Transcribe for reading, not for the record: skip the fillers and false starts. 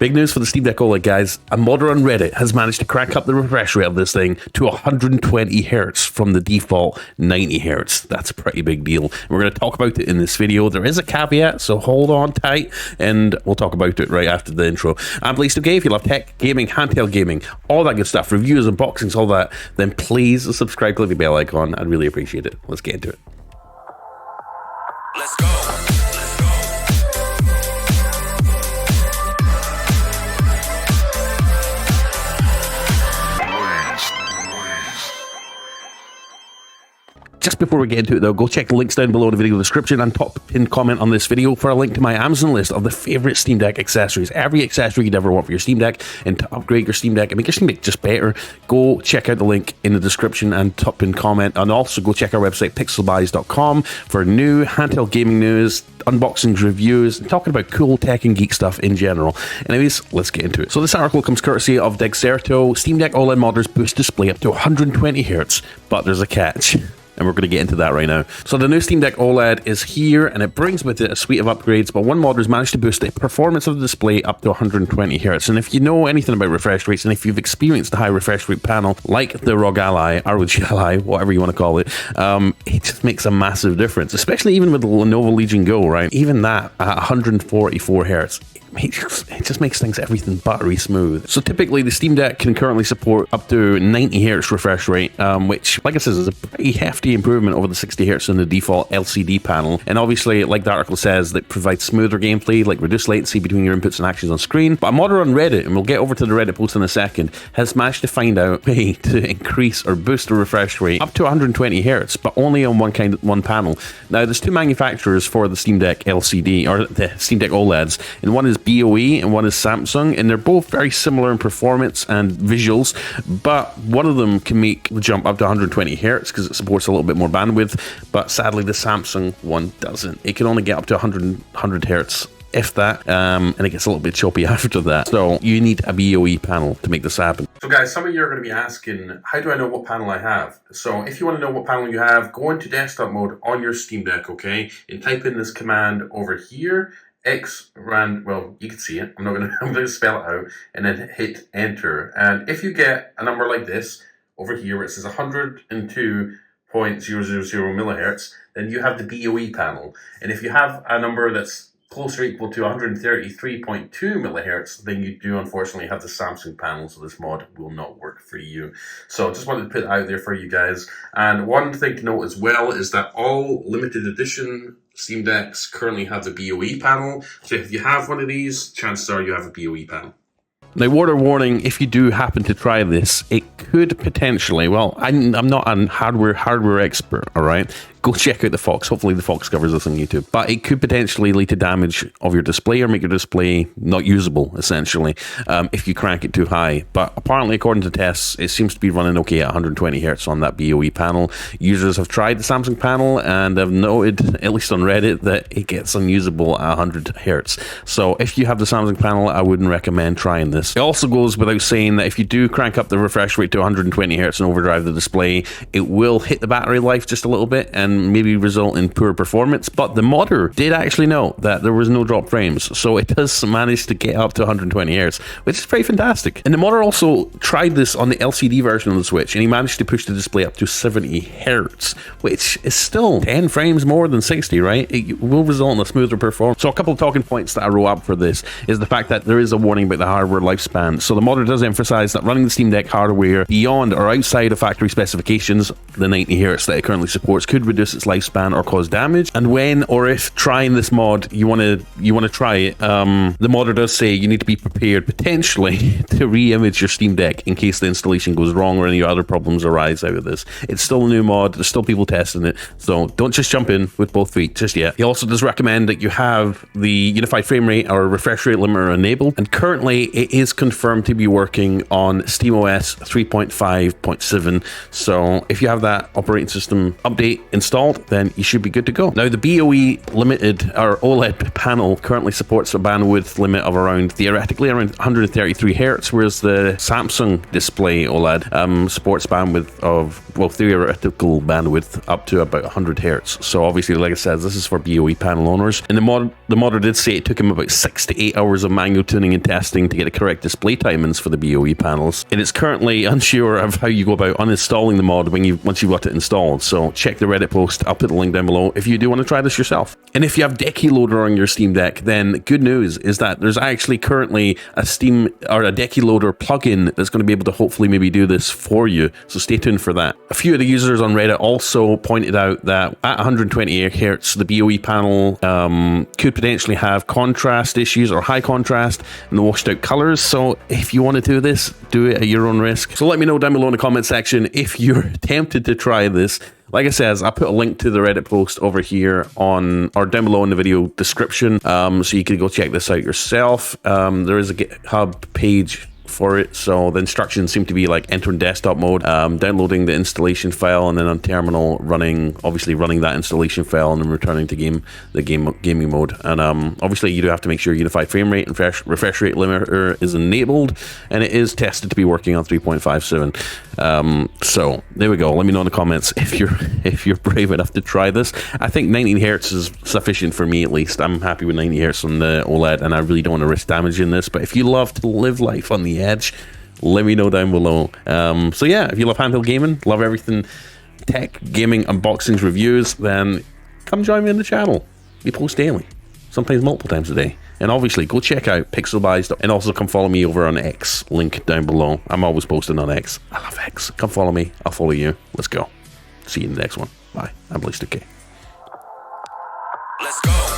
Big news for the Steam Deck OLED, guys. A modder on Reddit has managed to crank up the refresh rate of this thing to 120 Hz from the default 90 Hz. That's a pretty big deal. And we're going to talk about it in this video. There is a caveat, so hold on tight, and we'll talk about it right after the intro. I'm pleased to if you love tech, gaming, handheld gaming, all that good stuff, reviews, unboxings, all that, then please subscribe, click the bell icon. I'd really appreciate it. Let's get into it. Let's go. Just before we get into it though, go check the links down below in the video description and top pinned comment on this video for a link to my Amazon list of the favorite Steam Deck accessories. Every accessory you'd ever want for your Steam Deck, and to upgrade your Steam Deck and make your Steam Deck just better, go check out the link in the description and top pinned comment. And also go check our website pixelbuys.com for new handheld gaming news, unboxings, reviews, and talking about cool tech and geek stuff in general. Anyways, let's get into it. So this article comes courtesy of Dexerto. Steam Deck OLED modders boost display up to 120 Hz, but there's a catch. And we're going to get into that right now. So the new Steam Deck OLED is here, and it brings with it a suite of upgrades, but one modder has managed to boost the performance of the display up to 120 Hz. And if you know anything about refresh rates, and if you've experienced the high refresh rate panel, like the ROG Ally, whatever you want to call it, it just makes a massive difference, especially even with the Lenovo Legion Go, right? Even that at 144 Hz. It just makes things everything buttery smooth. So typically the Steam Deck can currently support up to 90 Hz refresh rate, which, like I said, is a pretty hefty improvement over the 60 Hz in the default LCD panel. And obviously, like the article says, that provides smoother gameplay, like reduced latency between your inputs and actions on screen. But a modder on Reddit, and we'll get over to the Reddit post in a second, has managed to find out a way to increase or boost the refresh rate up to 120 Hz, but only on one panel. Now, there's two manufacturers for the Steam Deck LCD, or the Steam Deck OLEDs, and one is BOE and one is Samsung, and they're both very similar in performance and visuals, but one of them can make the jump up to 120 Hz because it supports a little bit more bandwidth, but sadly the Samsung one doesn't. It can only get up to 100 Hz, if that, and it gets a little bit choppy after that. So you need a BOE panel to make this happen. So guys, some of you are going to be asking, how do I know what panel I have? So if you want to know what panel you have, go into desktop mode on your Steam Deck, okay, and type in this command over here, xrand, well, you can see it, I'm going to spell it out, and then hit enter. And if you get a number like this over here where it says 102.000 millihertz, then you have the BOE panel. And if you have a number that's closer or equal to 133.2 millihertz, then you do unfortunately have the Samsung panel, so this mod will not work for you. So just wanted to put it out there for you guys. And one thing to note as well is that all limited edition Steam Decks currently have the BOE panel. So if you have one of these, chances are you have a BOE panel. Now, word of warning, if you do happen to try this, it could potentially, well, I'm not a hardware expert, all right? Go check out the Fox. Hopefully the Fox covers this on YouTube. But it could potentially lead to damage of your display or make your display not usable, essentially, if you crank it too high. But apparently, according to tests, it seems to be running okay at 120 Hz on that BOE panel. Users have tried the Samsung panel and have noted, at least on Reddit, that it gets unusable at 100 Hz. So if you have the Samsung panel, I wouldn't recommend trying this. It also goes without saying that if you do crank up the refresh rate to 120 Hz and overdrive the display, it will hit the battery life just a little bit and maybe result in poor performance. But the modder did actually know that there was no drop frames, so it does manage to get up to 120 Hz, which is pretty fantastic. And the modder also tried this on the LCD version of the Switch, and he managed to push the display up to 70 Hz, which is still 10 frames more than 60, right? It will result in a smoother performance. So a couple of talking points that I wrote up for this is the fact that there is a warning about the hardware lifespan. So the modder does emphasize that running the Steam Deck hardware beyond or outside of factory specifications, the 90 Hz that it currently supports, could reduce its lifespan or cause damage. And when or if trying this mod, you want to try it, the modder does say you need to be prepared potentially to re-image your Steam Deck in case the installation goes wrong or any other problems arise out of this. It's still a new mod, there's still people testing it, so don't just jump in with both feet just yet. He also does recommend that you have the unified frame rate or refresh rate limiter enabled, and currently it is confirmed to be working on SteamOS 3.5.7. so if you have that operating system update installed installed, then you should be good to go. Now, the BOE limited or OLED panel currently supports a bandwidth limit of theoretically around 133 Hz, whereas the Samsung display OLED supports bandwidth of, well, theoretical bandwidth up to about 100 Hz. So obviously, like I said, this is for BOE panel owners. And the modder did say it took him about 6 to 8 hours of manual tuning and testing to get the correct display timings for the BOE panels. And it's currently unsure of how you go about uninstalling the mod once you've got it installed. So check the Reddit post. I'll put the link down below if you do want to try this yourself. And if you have Deck Loader on your Steam Deck, then good news is that there's actually currently a Steam or a Deck Loader plugin that's going to be able to hopefully maybe do this for you. So stay tuned for that. A few of the users on Reddit also pointed out that at 120 Hz, the BOE panel could potentially have contrast issues or high contrast and the washed out colors. So if you want to do this, do it at your own risk. So let me know down below in the comment section if you're tempted to try this. Like I said, I'll put a link to the Reddit post over here down below in the video description, so you can go check this out yourself. There is a GitHub page for it, so the instructions seem to be like entering desktop mode, downloading the installation file, and then on terminal running that installation file, and then returning to gaming mode. And obviously you do have to make sure unified frame rate and refresh rate limiter is enabled, and it is tested to be working on 3.57. So there we go. Let me know in the comments if you're brave enough to try this. I think 19 Hz is sufficient for me, at least. I'm happy with 90 Hz on the OLED, and I really don't want to risk damaging this. But if you love to live life on the edge, let me know down below. So yeah, if you love handheld gaming, love everything tech, gaming, unboxings, reviews, then come join me on the channel. We post daily, sometimes multiple times a day. And obviously go check out Pixelbuys, and also come follow me over on X, link down below. I'm always posting on X. I love X. Come follow me, I'll follow you. Let's go. See you in the next one. Bye. I'm Blaze2K. Let's go.